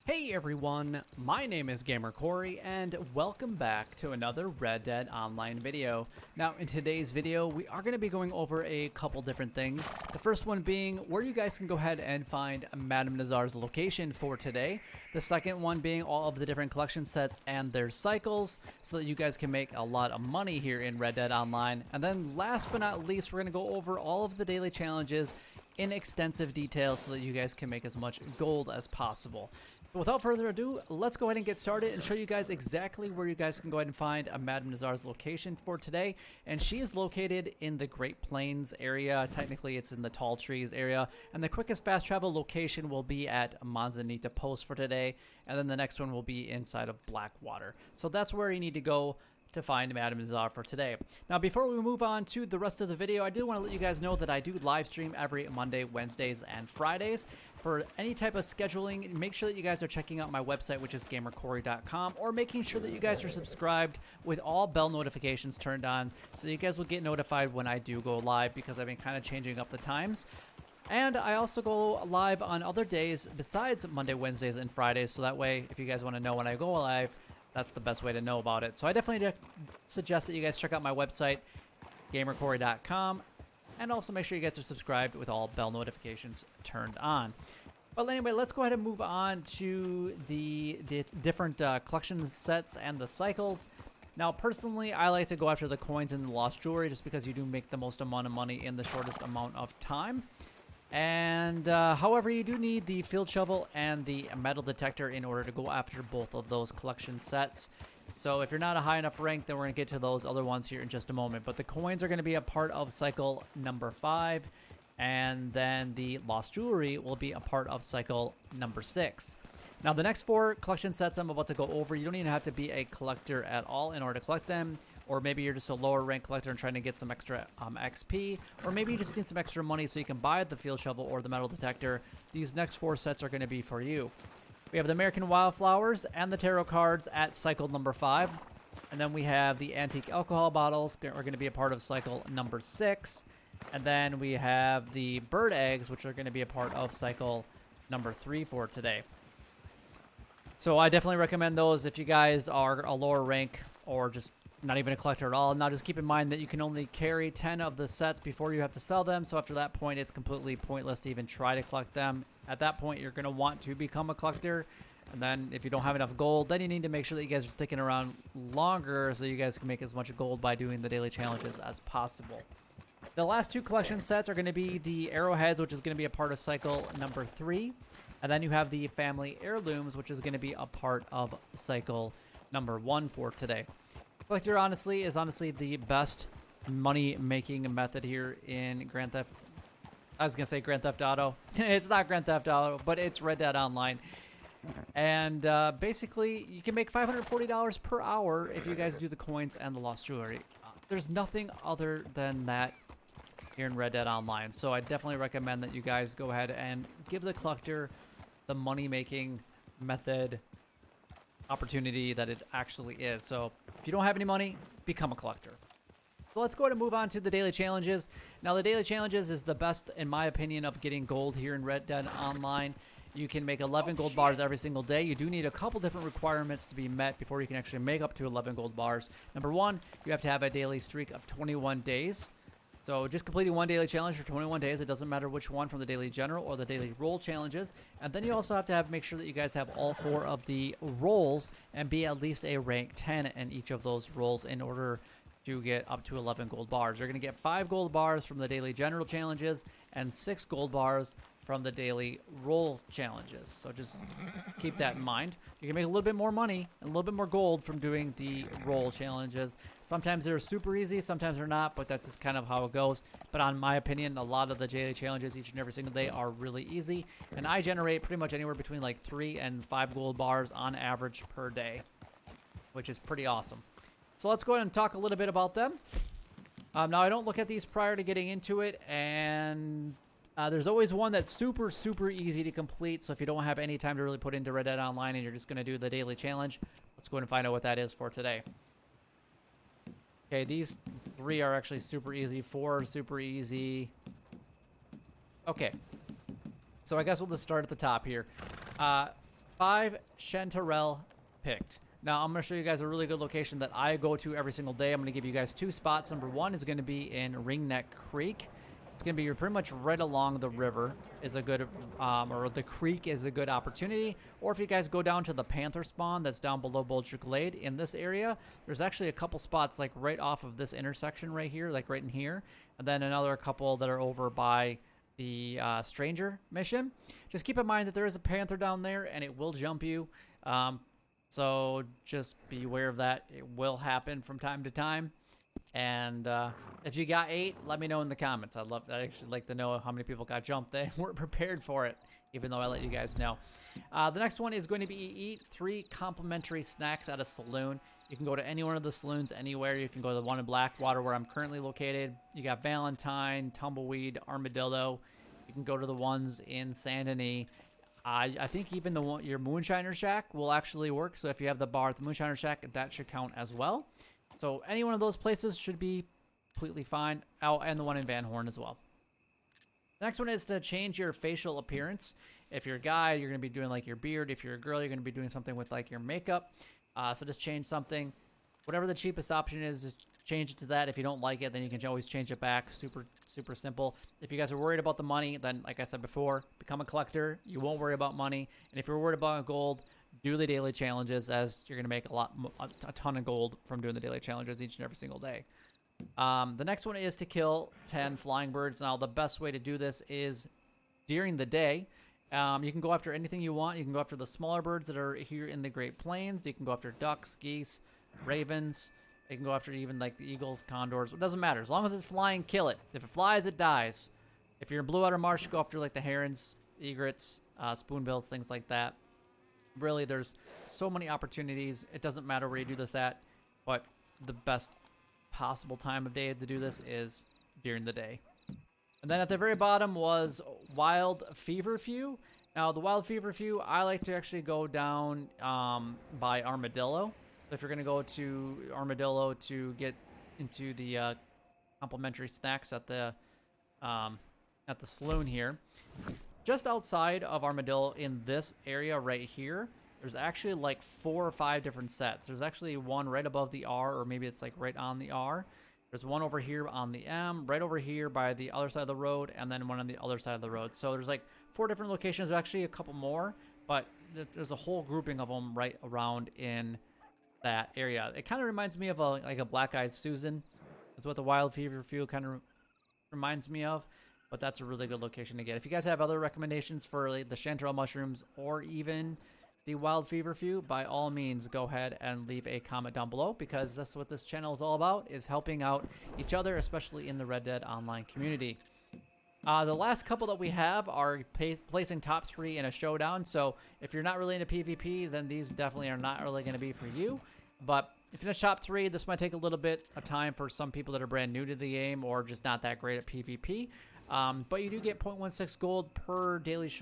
Hey everyone, my name is Gamer Corey and welcome back to another Red Dead Online video. Now in today's video we are going to be going over a couple different things. The first one being where you guys can go ahead and find Madame Nazar's location for today. The second one being all of the different collection sets and their cycles so that you guys can make a lot of money here in Red Dead Online. And then last but not least we're going to go over all of the daily challenges in extensive detail so that you guys can make as much gold as possible. But without further ado, let's go ahead and get started and show you guys exactly where you guys can go ahead and find Madame Nazar's location for today. And she is located in the Great Plains area. Technically, it's in the Tall Trees area. And the quickest fast travel location will be at Manzanita Post for today. And then the next one will be inside of Blackwater. So that's where you need to go to find Madame Nazar for today. Now, before we move on to the rest of the video, I do want to let you guys know that I do live stream every Monday, Wednesdays, and Fridays. For any type of scheduling, make sure that you guys are checking out my website, which is gamercorey.com, or making sure that you guys are subscribed with all bell notifications turned on so you guys will get notified when I do go live, because I've been kind of changing up the times. And I also go live on other days besides Monday, Wednesdays, and Fridays, so that way, if you guys want to know when I go live, that's the best way to know about it. So I definitely suggest that you guys check out my website, gamercorey.com, and also make sure you guys are subscribed with all bell notifications turned on. But anyway, let's go ahead and move on to the different collection sets and the cycles. Now, personally, I like to go after the coins and the lost jewelry just because you do make the most amount of money in the shortest amount of time. And however, you do need the field shovel and the metal detector in order to go after both of those collection sets. So if you're not a high enough rank, then we're going to get to those other ones here in just a moment. But the coins are going to be a part of cycle number 5, and then the lost jewelry will be a part of cycle number 6. Now, the next 4 collection sets I'm about to go over, you don't even have to be a collector at all in order to collect them. Or maybe you're just a lower rank collector and trying to get some extra XP. Or maybe you just need some extra money so you can buy the field shovel or the metal detector. These next 4 sets are going to be for you. We have the American Wildflowers and the tarot cards at cycle number 5. And then we have the antique alcohol bottles are going to be a part of cycle number 6. And then we have the bird eggs, which are going to be a part of cycle number 3 for today. So I definitely recommend those if you guys are a lower rank or just not even a collector at all. Now, just keep in mind that you can only carry 10 of the sets before you have to sell them. So after that point, it's completely pointless to even try to collect them. At that point, you're going to want to become a collector. And then if you don't have enough gold, then you need to make sure that you guys are sticking around longer so you guys can make as much gold by doing the daily challenges as possible. The last 2 collection sets are going to be the arrowheads, which is going to be a part of cycle number 3. And then you have the family heirlooms, which is going to be a part of cycle number 1 for today. Collector is honestly the best money-making method here in Grand Theft. I was gonna say Grand Theft Auto. It's not Grand Theft Auto, but it's Red Dead Online. And basically, you can make $540 per hour if you guys do the coins and the lost jewelry. There's nothing other than that here in Red Dead Online. So I definitely recommend that you guys go ahead and give the collector the money-making method opportunity that it actually is. So if you don't have any money, become a collector. So let's go ahead and move on to the daily challenges. Now, the daily challenges is the best, in my opinion, of getting gold here in Red Dead Online. You can make 11 gold bars every single day. You do need a couple different requirements to be met before you can actually make up to 11 gold bars. Number 1, you have to have a daily streak of 21 days. So just completing one daily challenge for 21 days. It doesn't matter which one, from the daily general or the daily roll challenges. And then you also have to make sure that you guys have all 4 of the rolls and be at least a rank 10 in each of those rolls in order to get up to 11 gold bars. You're going to get 5 gold bars from the daily general challenges and 6 gold bars from the daily roll challenges. So just keep that in mind. You can make a little bit more money and a little bit more gold from doing the roll challenges. Sometimes they're super easy, sometimes they're not, but that's just kind of how it goes. But on my opinion, a lot of the daily challenges each and every single day are really easy. And I generate pretty much anywhere between like 3 and 5 gold bars on average per day, which is pretty awesome. So let's go ahead and talk a little bit about them. Now, I don't look at these prior to getting into it, and there's always one that's super, super easy to complete. So if you don't have any time to really put into Red Dead Online and you're just going to do the daily challenge, let's go ahead and find out what that is for today. Okay, these 3 are actually super easy. 4 are super easy. Okay. So I guess we'll just start at the top here. 5 Chanterelle picked. Now, I'm going to show you guys a really good location that I go to every single day. I'm going to give you guys 2 spots. Number 1 is going to be in Ringneck Creek. It's going to be pretty much right along the river is a good, or the creek is a good opportunity. Or if you guys go down to the Panther spawn that's down below Bulger Glade in this area, there's actually a couple spots like right off of this intersection right here, like right in here. And then another couple that are over by the Stranger mission. Just keep in mind that there is a Panther down there and it will jump you. So just be aware of that. It will happen from time to time. And if you got 8, let me know in the comments. I'd actually like to know how many people got jumped. They weren't prepared for it, even though I let you guys know. The next one is going to be eat 3 complimentary snacks at a saloon. You can go to any one of the saloons anywhere. You can go to the one in Blackwater where I'm currently located. You got Valentine, Tumbleweed, Armadillo. You can go to the ones in Saint Denis. I think even your Moonshiner Shack will actually work. So if you have the bar at the Moonshiner Shack, that should count as well. So any one of those places should be completely fine. Oh, and the one in Van Horn as well. The next one is to change your facial appearance. If you're a guy, you're going to be doing like your beard. If you're a girl, you're going to be doing something with like your makeup. So just change something. Whatever the cheapest option is, just change it to that. If you don't like it, then you can always change it back. Super, super simple. If you guys are worried about the money, then like I said before, become a collector. You won't worry about money. And if you're worried about gold, do the daily challenges, as you're going to make a ton of gold from doing the daily challenges each and every single day. The next one is to kill 10 flying birds. Now, the best way to do this is during the day. You can go after anything you want. You can go after the smaller birds that are here in the Great Plains. You can go after ducks, geese, ravens. You can go after even like the eagles, condors. It doesn't matter. As long as it's flying, kill it. If it flies, it dies. If you're in Blue Water Marsh, go after like the herons, egrets, spoonbills, things like that. Really, there's so many opportunities. It doesn't matter where you do this at, but the best possible time of day to do this is during the day. And then at the very bottom was Wild Feverfew. Now, the Wild Feverfew, I like to actually go down by Armadillo. So if you're going to go to Armadillo to get into the complimentary snacks at the saloon here, just outside of Armadillo in this area right here, there's actually like 4 or 5 different sets. There's actually one right above the R, or maybe it's like right on the R. There's one over here on the M, right over here by the other side of the road, and then one on the other side of the road. So there's like 4 different locations. There's actually a couple more, but there's a whole grouping of them right around in that area. It kind of reminds me of like a Black Eyed Susan. That's what the Wild Feverfew kind of reminds me of. But that's a really good location to get. If you guys have other recommendations for like, the chanterelle mushrooms or even the Wild Feverfew, by all means, go ahead and leave a comment down below, because that's what this channel is all about, is helping out each other, especially in the Red Dead Online community. The last couple that we have are placing top 3 in a showdown. So if you're not really into PvP, then these definitely are not really going to be for you. But if you finish top 3, this might take a little bit of time for some people that are brand new to the game or just not that great at PvP. But you do get 0.16 gold per daily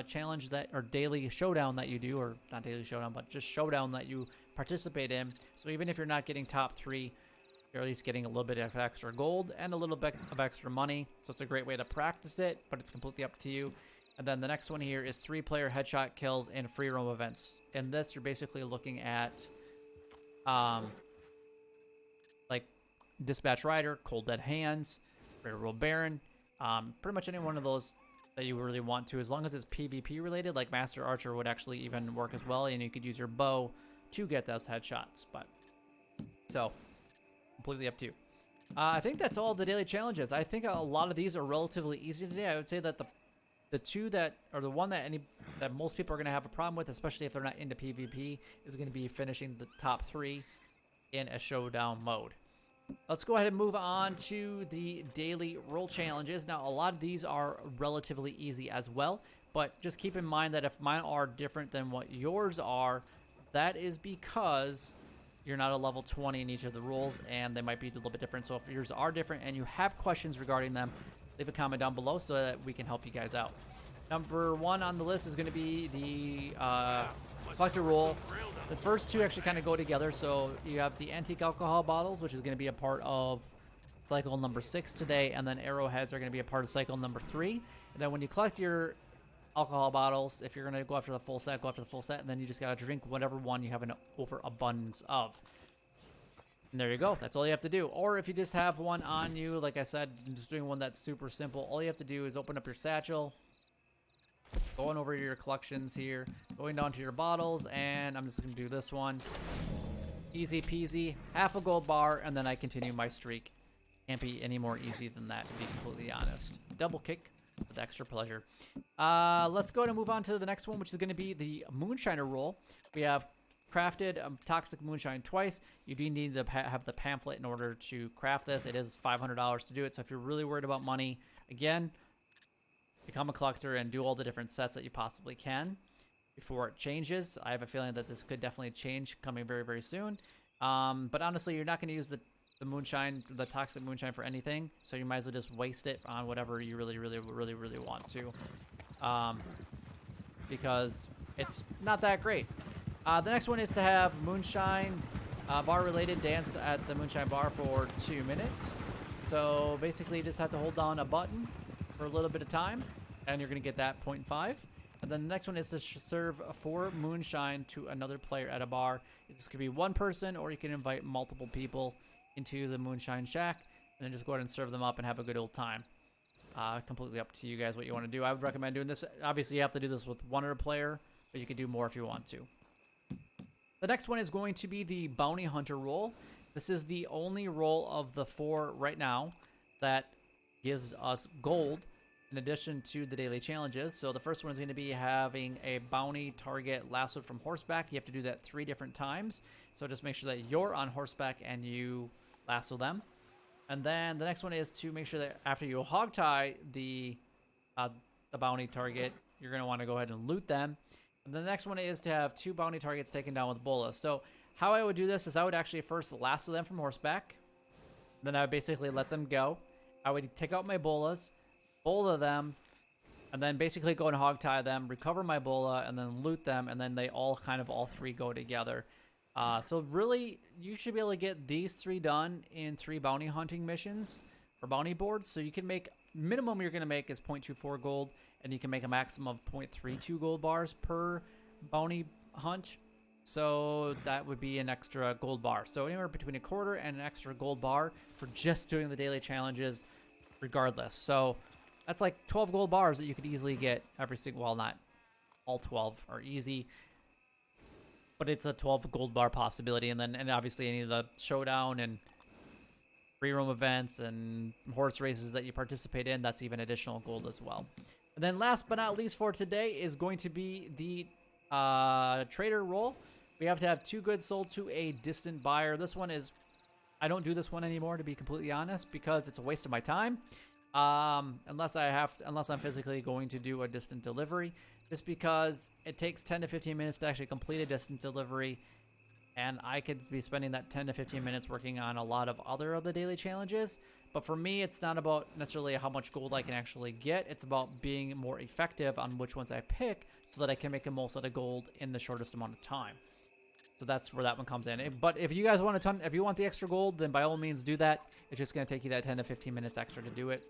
challenge or daily showdown that you do, or not daily showdown, but just showdown that you participate in. So even if you're not getting top 3, you're at least getting a little bit of extra gold and a little bit of extra money. So it's a great way to practice it, but it's completely up to you. And then the next one here is 3-player headshot kills in free roam events. In this, you're basically looking at like Dispatch Rider, Cold Dead Hands, Railroad Baron, pretty much any one of those that you really want to, as long as it's PvP related. Like Master Archer would actually even work as well, and you could use your bow to get those headshots. But so completely up to you. I think that's all the daily challenges. I think a lot of these are relatively easy today. I would say that the 2 that, or the one that most people are going to have a problem with, especially if they're not into PvP, is going to be finishing the top 3 in a showdown mode. Let's go ahead and move on to the daily role challenges. Now, a lot of these are relatively easy as well, but just keep in mind that if mine are different than what yours are, that is because you're not a level 20 in each of the roles, and they might be a little bit different. So if yours are different and you have questions regarding them, leave a comment down below so that we can help you guys out. Number 1 on the list is going to be the collector role. The first 2 actually kind of go together. So you have the antique alcohol bottles, which is going to be a part of cycle number 6 today, and then arrowheads are going to be a part of cycle number 3. And then when you collect your alcohol bottles. If you're going to go after the full set, go after the full set. And then you just got to drink whatever one you have an overabundance of. And there you go. That's all you have to do. Or if you just have one on you, like I said, just doing one that's super simple, all you have to do is open up your satchel, going over your collections here, going down to your bottles, and I'm just going to do this one. Easy peasy, half a gold bar, and then I continue my streak. Can't be any more easy than that, to be completely honest. Double kick with extra pleasure. Let's go ahead and move on to the next one, which is going to be the Moonshiner role. We have crafted Toxic Moonshine twice. You do need to have the pamphlet in order to craft this. It is $500 to do it, so if you're really worried about money, again, become a collector and do all the different sets that you possibly can before it changes. I have a feeling that this could definitely change coming very, very soon. But honestly, you're not going to use the moonshine, the toxic moonshine for anything, so you might as well just waste it on whatever you really want to, because it's not that great. The next one is to have moonshine bar related dance at the moonshine bar for 2 minutes. So basically you just have to hold down a button for a little bit of time, and you're going to get that 0.5. And then the next one is to serve 4 moonshine to another player at a bar. This could be one person, or you can invite multiple people into the moonshine shack, and then just go ahead and serve them up and have a good old time. Completely up to you guys what you want to do. I would recommend doing this. Obviously, you have to do this with one other player, but you can do more if you want to. The next one is going to be the bounty hunter role. This is the only role of the 4 right now that gives us gold in addition to the daily challenges. So the first one is going to be having a bounty target lassoed from horseback. You have to do that 3 different times. So just make sure that you're on horseback and you lasso them. And then the next one is to make sure that after you hog tie the bounty target, you're going to want to go ahead and loot them. And the next one is to have 2 bounty targets taken down with Bola. So how I would do this is I would actually first lasso them from horseback. Then I would basically let them go. I would take out my Bolas, Bola them, and then basically go and hog tie them, recover my Bola, and then loot them, and then they all 3 go together. So really, you should be able to get these 3 done in 3 bounty hunting missions or bounty boards. So you can make, minimum you're going to make is 0.24 gold, and you can make a maximum of 0.32 gold bars per bounty hunt. So that would be an extra gold bar. So anywhere between a quarter and an extra gold bar for just doing the daily challenges regardless. So that's like 12 gold bars that you could easily get every single, well, not all 12 are easy, but it's a 12 gold bar possibility. And then, and obviously any of the showdown and free roam events and horse races that you participate in, that's even additional gold as well. And then last but not least for today is going to be the trader role. We have to have 2 goods sold to a distant buyer. This one is, I don't do this one anymore, to be completely honest, because it's a waste of my time. Unless I'm physically going to do a distant delivery, just because it takes 10 to 15 minutes to actually complete a distant delivery, and I could be spending that 10 to 15 minutes working on a lot of other of the daily challenges. But for me, it's not about necessarily how much gold I can actually get. It's about being more effective on which ones I pick so that I can make the most out of gold in the shortest amount of time. So that's where that one comes in. But if you guys want a ton, if you want the extra gold, then by all means do that. It's just going to take you that 10 to 15 minutes extra to do it.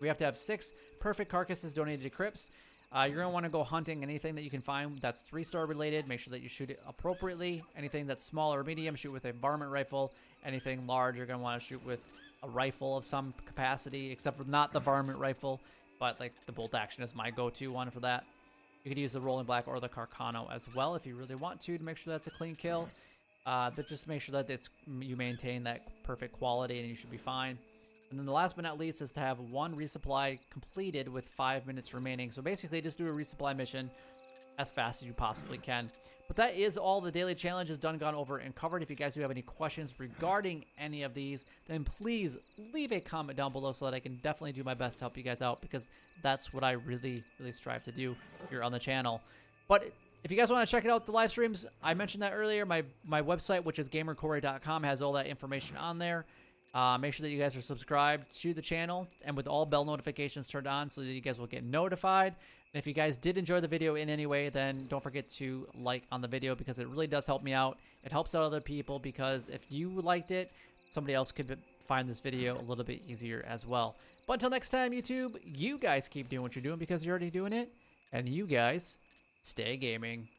We have to have 6 perfect carcasses donated to Crips. You're going to want to go hunting anything that you can find that's 3-star related. Make sure that you shoot it appropriately. Anything that's small or medium, shoot with a varmint rifle. Anything large, you're going to want to shoot with a rifle of some capacity, except for not the varmint rifle, but like the bolt action is my go-to one for that. You could use the Rolling Black or the Carcano as well if you really want to make sure that's a clean kill. But just make sure that you maintain that perfect quality and you should be fine. And then the last but not least is to have 1 resupply completed with 5 minutes remaining. So basically just do a resupply mission as fast as you possibly can. But that is all the daily challenges done, gone over, and covered. If you guys do have any questions regarding any of these, then please leave a comment down below so that I can definitely do my best to help you guys out, because that's what I really strive to do here on the channel. But if you guys want to check it out, the live streams, I mentioned that earlier. My website, which is gamercorey.com, has all that information on there. Make sure that you guys are subscribed to the channel and with all bell notifications turned on so that you guys will get notified. And if you guys did enjoy the video in any way, then don't forget to like on the video, because it really does help me out. It helps out other people, because if you liked it, somebody else could find this video a little bit easier as well. But until next time, YouTube, you guys keep doing what you're doing, because you're already doing it, And you guys, stay gaming.